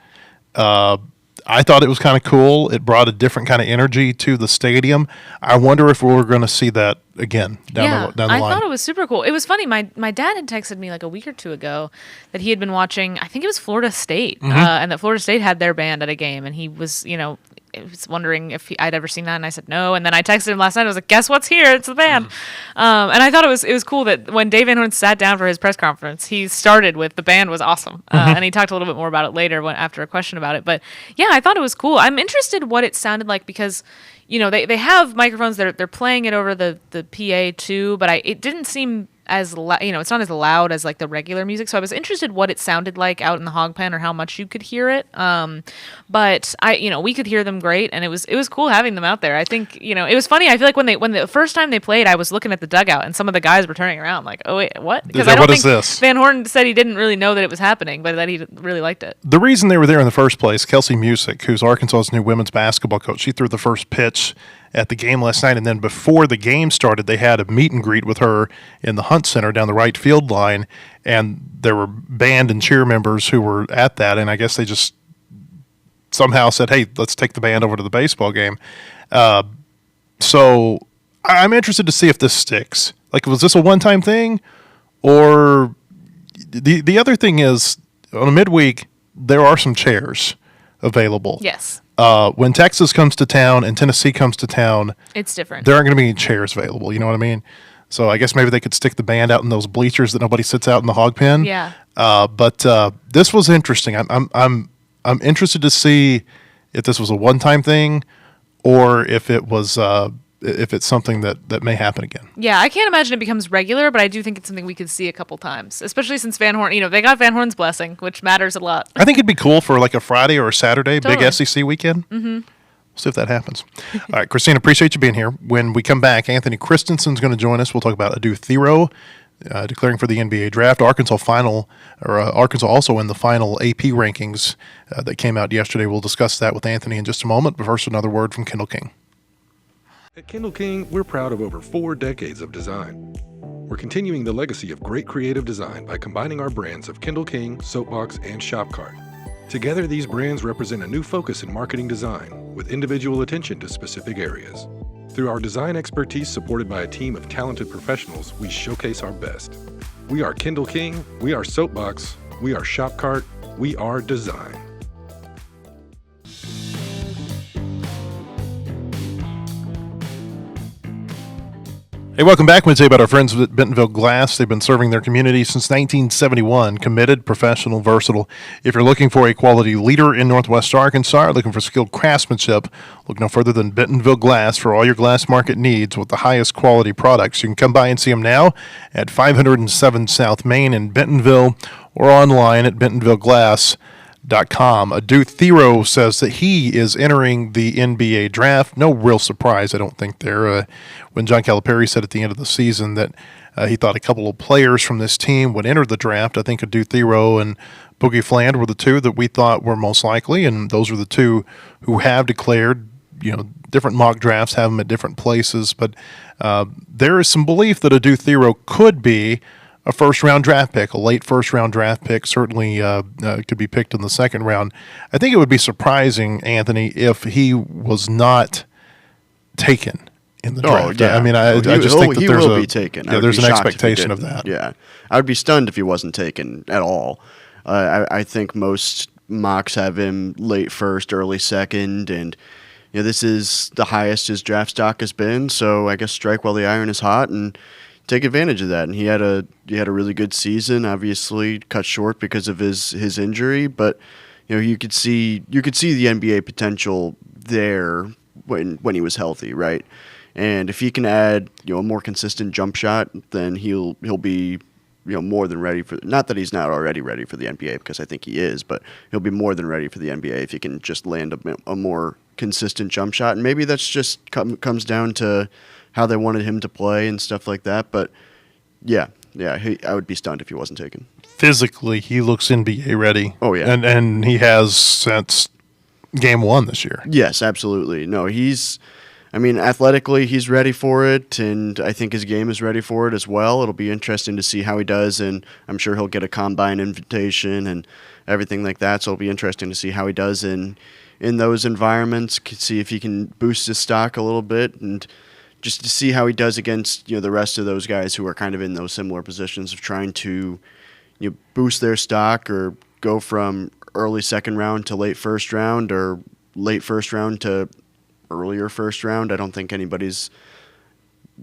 I thought it was kind of cool. It brought a different kind of energy to the stadium. I wonder if we're going to see that again down the line. I thought it was super cool. It was funny. My dad had texted me like a week or 2 ago that he had been watching, I think it was Florida State, and that Florida State had their band at a game, and he was, was wondering if I'd ever seen that, and I said no. And then I texted him last night. I was like, "Guess what's here? It's the band." And I thought it was cool that when Dave Van Horn sat down for his press conference, he started with the band was awesome, and he talked a little bit more about it later after a question about it. But yeah, I thought it was cool. I'm interested what it sounded like because they have microphones. They're playing it over the PA too, but it didn't seem as it's not as loud as like the regular music. So I was interested what it sounded like out in the hog pen or how much you could hear it. But we could hear them great, and it was cool having them out there. I think it was funny. I feel like when the first time they played, I was looking at the dugout, and some of the guys were turning around like, "Oh wait, what?" Because I don't think this? Van Horn said he didn't really know that it was happening, but that he really liked it. The reason they were there in the first place, Kelsey Musick, who's Arkansas's new women's basketball coach, she threw the first pitch at the game last night, and then before the game started, they had a meet and greet with her in the Hunt Center down the right field line, and there were band and cheer members who were at that, and I guess they just somehow said, "Hey, let's take the band over to the baseball game." So I'm interested to see if this sticks. Like, was this a one-time thing, or the other thing is on a midweek there are some chairs available. Yes. When Texas comes to town and Tennessee comes to town, It's different. there aren't going to be any chairs available. You know what I mean? So I guess maybe they could stick the band out in those bleachers that nobody sits out in the hog pen. Yeah. But this was interesting. I'm interested to see if this was a one-time thing or if it was if it's something that may happen again. Yeah, I can't imagine it becomes regular, but I do think it's something we could see a couple times, especially since Van Horn, they got Van Horn's blessing, which matters a lot. I think it'd be cool for like a Friday or a Saturday, Totally. big SEC weekend. Mm-hmm. We'll see if that happens. All right, Christina, appreciate you being here. When we come back, Anthony Kristensen's going to join us. We'll talk about Adou Thiero declaring for the NBA draft. Arkansas also in the final AP rankings that came out yesterday. We'll discuss that with Anthony in just a moment. But first, another word from Kendall King. At Kendall King, we're proud of over 4 decades of design. We're continuing the legacy of great creative design by combining our brands of Kendall King, Soapbox, and Shopcart. Together, these brands represent a new focus in marketing design with individual attention to specific areas. Through our design expertise supported by a team of talented professionals, we showcase our best. We are Kendall King, we are Soapbox, we are Shopcart, We are design. Hey, welcome back. We'll tell you about our friends at Bentonville Glass. They've been serving their community since 1971. Committed, professional, versatile. If you're looking for a quality leader in Northwest Arkansas, looking for skilled craftsmanship, look no further than Bentonville Glass for all your glass market needs with the highest quality products. You can come by and see them now at 507 South Main in Bentonville or online at bentonvilleglass.com. Adou Thiero says that he is entering the NBA draft. No real surprise, I don't think there. When John Calipari said at the end of the season that he thought a couple of players from this team would enter the draft, I think Adou Thiero and Boogie Fland were the two that we thought were most likely, and those are the two who have declared. Different mock drafts have them at different places, but there is some belief that Adou Thiero could be a first-round draft pick, a late first-round draft pick, certainly could be picked in the second round. I think it would be surprising, Anthony, if he was not taken in the draft. Yeah. I mean, I just think that he there's will be taken. I would there's be an shocked if he expectation of didn't. that. Yeah, I would be stunned if he wasn't taken at all. I think most mocks have him late first, early second, and this is the highest his draft stock has been. So I guess strike while the iron is hot and take advantage of that. And he had a really good season. Obviously, cut short because of his injury, but you could see the NBA potential there when he was healthy, right? And if he can add a more consistent jump shot, then he'll be more than ready for. Not that he's not already ready for the NBA, because I think he is, but he'll be more than ready for the NBA if he can just land a more consistent jump shot. And maybe that's just comes down to how they wanted him to play and stuff like that. But yeah, I would be stunned if he wasn't taken. Physically, he looks NBA ready. Oh, yeah. And he has since game one this year. Yes, absolutely. No, athletically, he's ready for it, and I think his game is ready for it as well. It'll be interesting to see how he does, and I'm sure he'll get a combine invitation and everything like that, so it'll be interesting to see how he does in those environments, see if he can boost his stock a little bit, and just to see how he does against the rest of those guys who are kind of in those similar positions of trying to boost their stock or go from early second round to late first round or late first round to earlier first round. I don't think anybody's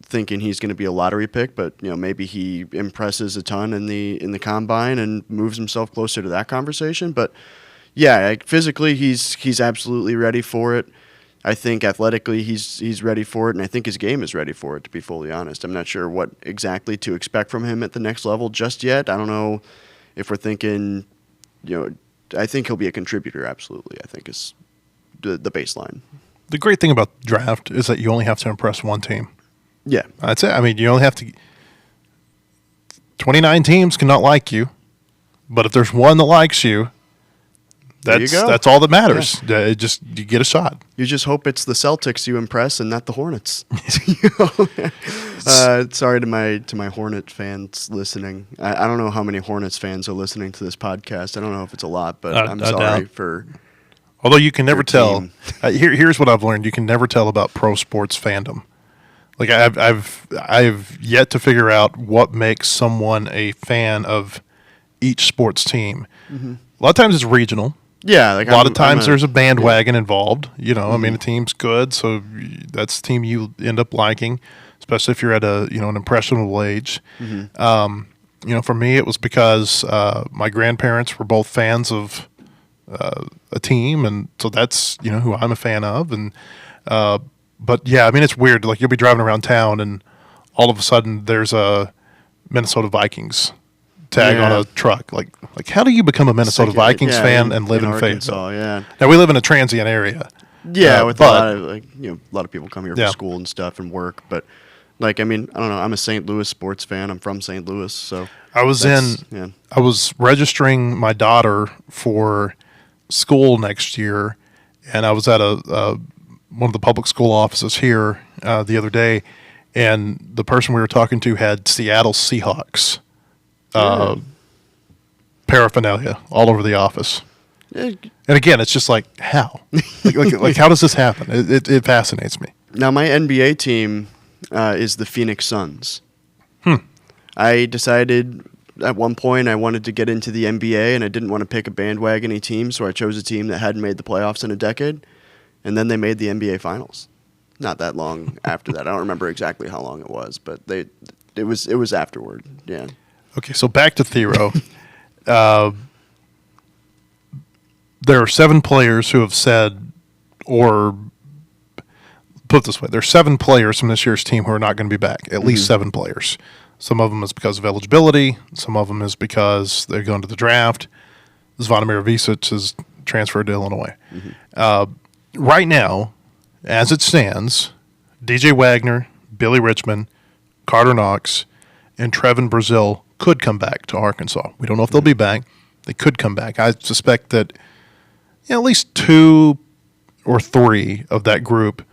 thinking he's going to be a lottery pick, but maybe he impresses a ton in the combine and moves himself closer to that conversation. But yeah, physically he's absolutely ready for it. I think athletically he's ready for it, and I think his game is ready for it, to be fully honest. I'm not sure what exactly to expect from him at the next level just yet. I don't know if we're thinking, I think he'll be a contributor, absolutely, I think is the baseline. The great thing about the draft is that you only have to impress one team. Yeah. That's it. I mean, you only have to. 29 teams cannot like you, but if there's one that likes you, that's all that matters. Yeah. You get a shot. You just hope it's the Celtics you impress and not the Hornets. Sorry to my Hornet fans listening. I don't know how many Hornets fans are listening to this podcast. I don't know if it's a lot, but I'm sorry for. Although you can never tell. Here's what I've learned: you can never tell about pro sports fandom. Like I've yet to figure out what makes someone a fan of each sports team. Mm-hmm. A lot of times it's regional. Yeah, a lot of times there's a bandwagon involved. I mean, a team's good, so that's the team you end up liking, especially if you're at an impressionable age. Mm-hmm. For me, it was because my grandparents were both fans of a team, and so that's who I'm a fan of. And but yeah, I mean, it's weird. Like, you'll be driving around town, and all of a sudden there's a Minnesota Vikings tag on a truck. Like how do you become a Minnesota Vikings fan and live in Fayetteville? Yeah. Now, we live in a transient area. Yeah, with a lot of people come here for school and stuff and work. But I don't know. I'm a St. Louis sports fan. I'm from St. Louis, so I was registering my daughter for school next year, and I was at one of the public school offices here the other day, and the person we were talking to had Seattle Seahawks paraphernalia all over the office. And again, it's just like, how? like how does this happen? It fascinates me. Now, my NBA team is the Phoenix Suns. I decided at one point I wanted to get into the NBA, and I didn't want to pick a bandwagon team, so I chose a team that hadn't made the playoffs in a decade, and then they made the NBA Finals. Not that long after that. I don't remember exactly how long it was, but it was afterward. Yeah. Okay, so back to Thiero. There are 7 players who have said, or put it this way, there are 7 players from this year's team who are not going to be back. At least 7 players. Some of them is because of eligibility. Some of them is because they're going to the draft. Zvonimir Visic is transferred to Illinois. Right now, as it stands, DJ Wagner, Billy Richmond, Carter Knox, and Trevin Brazil could come back to Arkansas. We don't know if they'll be back. They could come back. I suspect that at least 2 or 3 of that group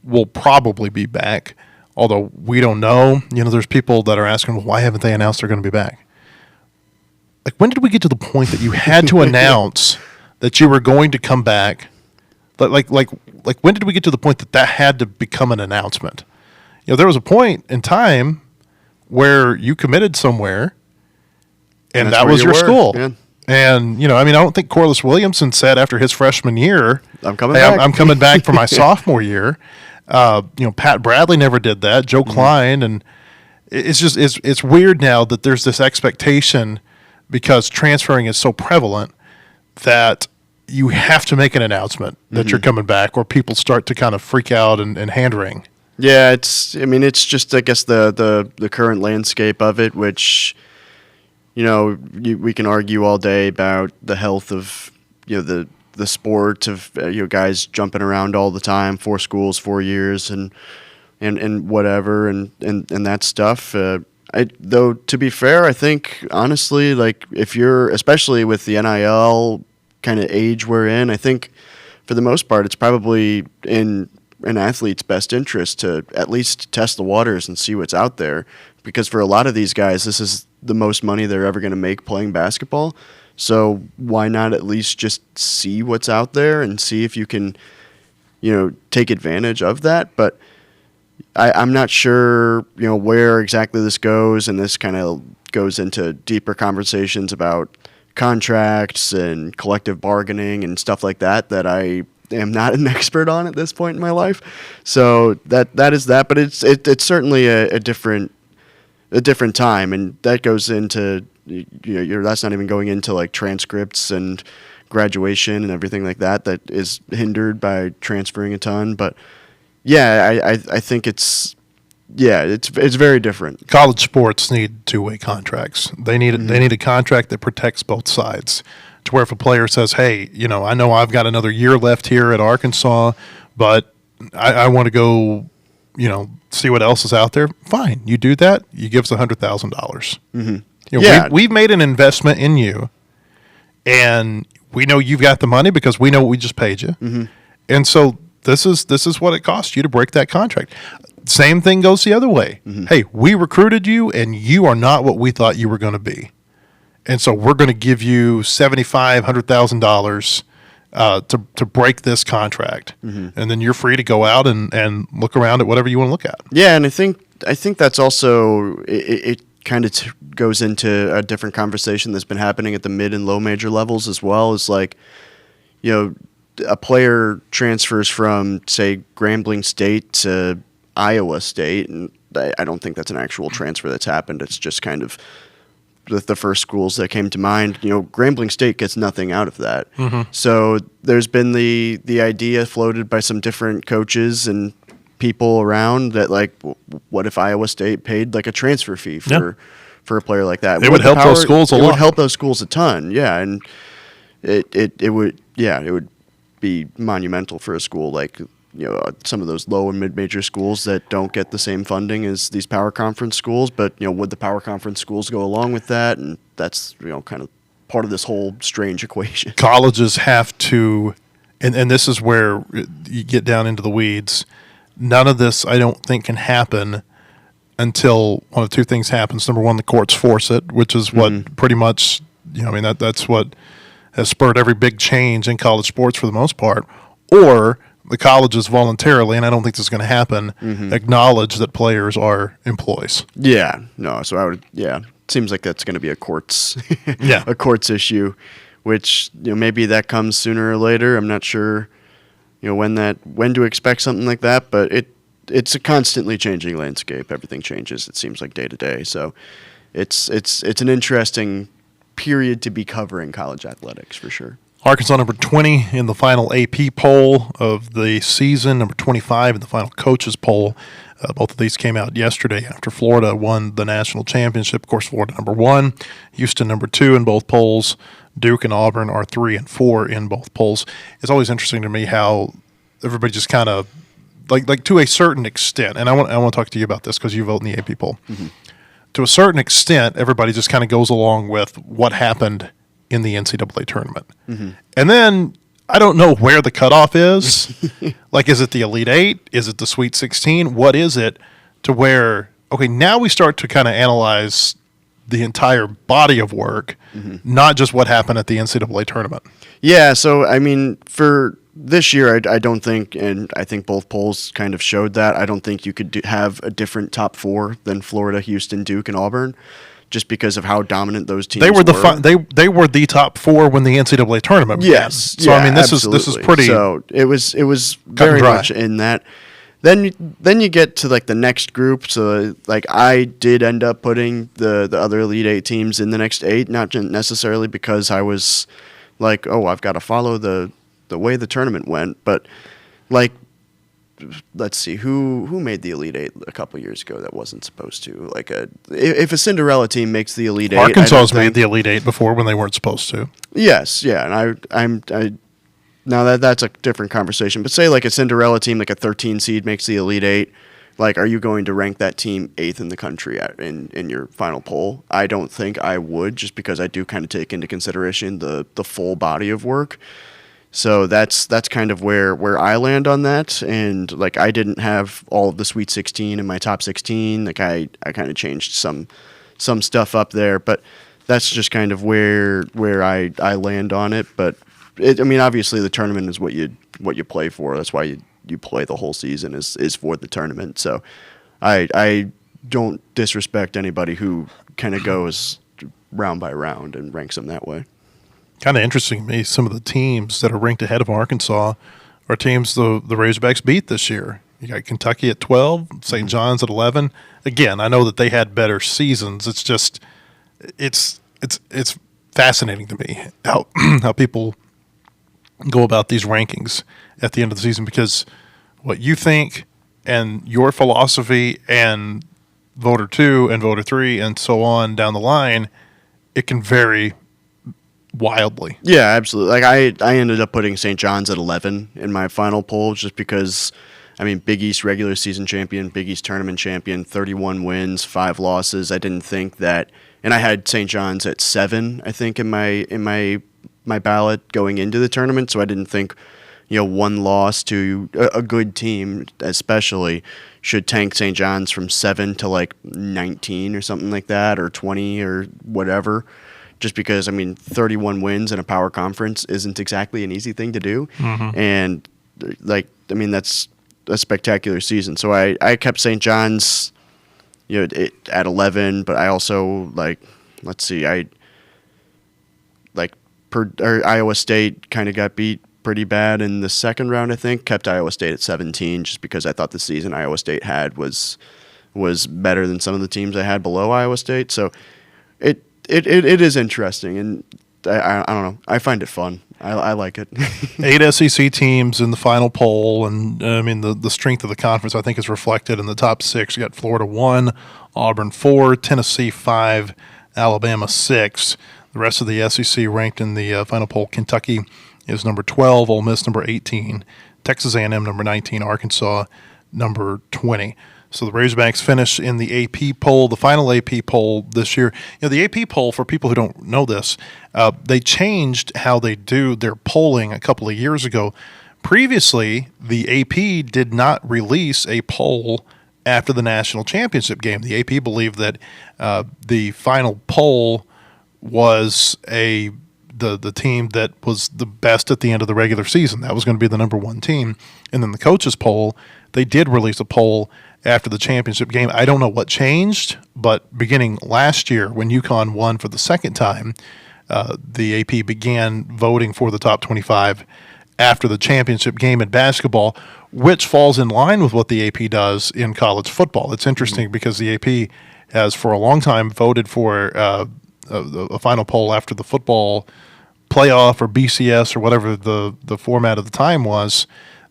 will probably be back, although we don't know. There's people that are asking, well, why haven't they announced they're going to be back? Like, when did we get to the point that you had to announce that you were going to come back? Like, when did we get to the point that had to become an announcement? There was a point in time where you committed somewhere, and that was your school. Yeah. And, I don't think Corliss Williamson said after his freshman year, I'm coming back. I'm coming back for my sophomore year. Pat Bradley never did that. Joe Klein. And it's just, it's weird now that there's this expectation, because transferring is so prevalent, that you have to make an announcement that you're coming back, or people start to kind of freak out and hand wring. Yeah, it's just, I guess, the current landscape of it, which, we can argue all day about the health of, the sport of, guys jumping around all the time, 4 schools, 4 years, and whatever, and that stuff. Though, to be fair, I think, honestly, like, if you're, especially with the NIL kind of age we're in, I think, for the most part, it's probably in an athlete's best interest to at least test the waters and see what's out there, because for a lot of these guys, this is the most money they're ever going to make playing basketball. So why not at least just see what's out there and see if you can, take advantage of that? But I'm not sure, where exactly this goes, and this kind of goes into deeper conversations about contracts and collective bargaining and stuff like that I am not an expert on at this point in my life. So that is that, but it's certainly a different time, and that goes into, that's not even going into like transcripts and graduation and everything like that is hindered by transferring a ton. But yeah, I think it's very different. College sports need 2-way contracts. They need a contract that protects both sides, to where if a player says, hey, I know I've got another year left here at Arkansas, but I want to go, see what else is out there. Fine, you do that. You give us $100,000. We've made an investment in you, and we know you've got the money because we know what we just paid you. And so this is what it costs you to break that contract. Same thing goes the other way. Hey, we recruited you, and you are not what we thought you were going to be. And so we're going to give you $75,000, $100,000 to break this contract, and then you're free to go out and look around at whatever you want to look at. Yeah, and I think that's also it kind of goes into a different conversation that's been happening at the mid and low major levels as well. Is like, a player transfers from, say, Grambling State to Iowa State, and I don't think that's an actual transfer that's happened. It's just kind of the first schools that came to mind. Grambling State gets nothing out of that. So there's been the idea floated by some different coaches and people around that, like, what if Iowa State paid like a transfer fee for a player like that? It would help those schools a lot. It would help those schools a ton. Yeah, and it would be monumental for a school like, some of those low and mid-major schools that don't get the same funding as these power conference schools. But, would the power conference schools go along with that? And that's, kind of part of this whole strange equation. Colleges have to, and this is where you get down into the weeds. None of this, I don't think, can happen until one of 2 things happens. Number one, the courts force it, which is what pretty much, that's what has spurred every big change in college sports for the most part. Or the colleges voluntarily, and I don't think this is going to happen, acknowledge that players are employees. Yeah, no. So I would, seems like that's going to be a courts Yeah. a courts issue, which maybe that comes sooner or later. I'm not sure when to expect something like that, but it's a constantly changing landscape. Everything changes, it seems like, day to day. So it's an interesting period to be covering college athletics for sure. Arkansas number 20 in the final AP poll of the season, number 25 in the final coaches poll. Both of these came out yesterday after Florida won the national championship. Of course, Florida number 1, Houston number 2 in both polls. Duke and Auburn are 3 and 4 in both polls. It's always interesting to me how everybody just kind of like to a certain extent, and I want to talk to you about this because you vote in the AP poll. Mm-hmm. To a certain extent, everybody just kind of goes along with what happened in the NCAA tournament. Mm-hmm. And then I don't know where the cutoff is. Like, is it the Elite Eight? Is it the Sweet 16? What is it to where, okay, now we start to kind of analyze the entire body of work, not just what happened at the NCAA tournament. Yeah, so, I mean, for this year, I don't think, and I think both polls kind of showed that, I don't think you could have a different top 4 than Florida, Houston, Duke, and Auburn, just because of how dominant those teams were. They were the top 4 when the NCAA tournament began. Yes. So, yeah, I mean, this absolutely. is pretty. So it was very much in that. Then you get to like the next group. So like I did end up putting the other Elite 8 teams in the next 8, not necessarily because I was like, oh, I've got to follow the way the tournament went, but like, let's see, who made the Elite 8 a couple years ago that wasn't supposed to? Like if a Cinderella team makes the Elite 8, Arkansas's made the Elite 8 before when they weren't supposed to. Yes, yeah, and I now that's a different conversation. But say like a Cinderella team, like a 13 seed makes the Elite 8, like are you going to rank that team 8th in the country in your final poll? I don't think I would, just because I do kind of take into consideration the full body of work. So that's kind of where I land on that, and like I didn't have all of the Sweet 16 in my top 16. Like I kind of changed some stuff up there, but that's just kind of where I land on it. But I mean, obviously the tournament is what you play for. That's why you play the whole season is for the tournament. So I don't disrespect anybody who kind of goes round by round and ranks them that way. Kind of interesting to me, some of the teams that are ranked ahead of Arkansas are teams the Razorbacks beat this year. You got Kentucky at 12, St. John's at 11. Again, I know that they had better seasons. It's just it's fascinating to me how people go about these rankings at the end of the season, because what you think and your philosophy and voter 2 and voter 3 and so on down the line, it can vary wildly. Yeah, absolutely. Like I ended up putting St. John's at 11 in my final poll, just because, I mean, Big East regular season champion, Big East tournament champion, 31 wins, 5 losses. I didn't think that, and I had St. John's at 7, I think, in my ballot going into the tournament. So I didn't think, one loss to a good team, especially, should tank St. John's from 7 to like 19 or something like that, or 20 or whatever. Just because, I mean, 31 wins in a power conference isn't exactly an easy thing to do. Mm-hmm. And, like, I mean, that's a spectacular season. So I kept St. John's, at 11, but I also, like, let's see, Iowa State kind of got beat pretty bad in the second round, I think. Kept Iowa State at 17 just because I thought the season Iowa State had was better than some of the teams I had below Iowa State. So it is interesting, and I don't know. I find it fun. I like it. 8 SEC teams in the final poll, and I mean the strength of the conference I think is reflected in the top 6. You got Florida 1, Auburn 4, Tennessee 5, Alabama 6. The rest of the SEC ranked in the final poll. Kentucky is number 12, Ole Miss number 18, Texas A&M number 19, Arkansas number 20. So the Razorbacks finish in the AP poll, the final AP poll this year. The AP poll, for people who don't know this, they changed how they do their polling a couple of years ago. Previously, the AP did not release a poll after the national championship game. The AP believed that the final poll was the team that was the best at the end of the regular season. That was going to be the number 1 team. And then the coaches poll, they did release a poll after the championship game. I don't know what changed, but beginning last year when UConn won for the second time, the AP began voting for the top 25 after the championship game in basketball, which falls in line with what the AP does in college football. It's interesting because the AP has for a long time voted for a final poll after the football playoff or BCS or whatever the format of the time was.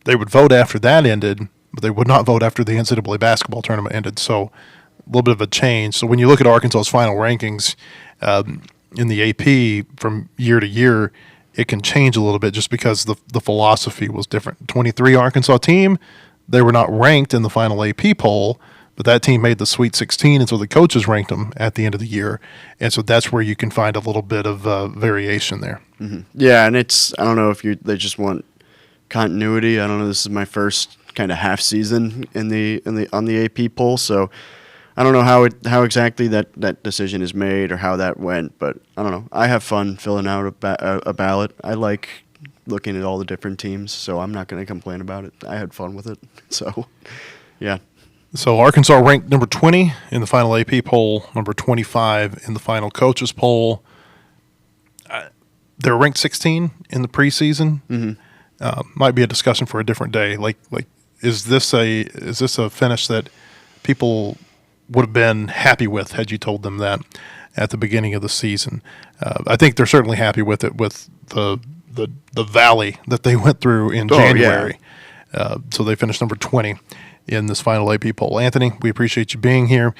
They would vote after that ended, but they would not vote after the NCAA basketball tournament ended. So a little bit of a change. So when you look at Arkansas's final rankings in the AP from year to year, it can change a little bit just because the philosophy was different. 23 Arkansas team, they were not ranked in the final AP poll, but that team made the Sweet 16, and so the coaches ranked them at the end of the year. And so that's where you can find a little bit of variation there. Mm-hmm. Yeah, and I don't know if they just want continuity. I don't know. This is my first kind of half season on the AP poll, so I don't know how exactly that decision is made or how that went, but I don't know. I have fun filling out a ballot. I like looking at all the different teams, so I'm not going to complain about it. I had fun with it, so yeah. So Arkansas ranked number 20 in the final AP poll, number 25 in the final coaches poll. They're ranked 16 in the preseason. Mm-hmm. Might be a discussion for a different day. Like is this a finish that people would have been happy with had you told them that at the beginning of the season? I think they're certainly happy with it with the valley that they went through in January. Yeah. So they finished number 20 in this final AP poll. Anthony, we appreciate you being here.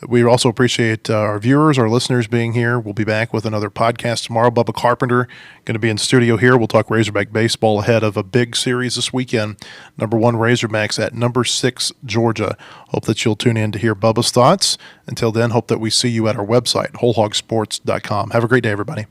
We also appreciate our viewers, our listeners being here. We'll be back with another podcast tomorrow. Bubba Carpenter going to be in studio here. We'll talk Razorback baseball ahead of a big series this weekend. Number 1 Razorbacks at number 6 Georgia. Hope that you'll tune in to hear Bubba's thoughts. Until then, hope that we see you at our website, wholehogsports.com. Have a great day, everybody.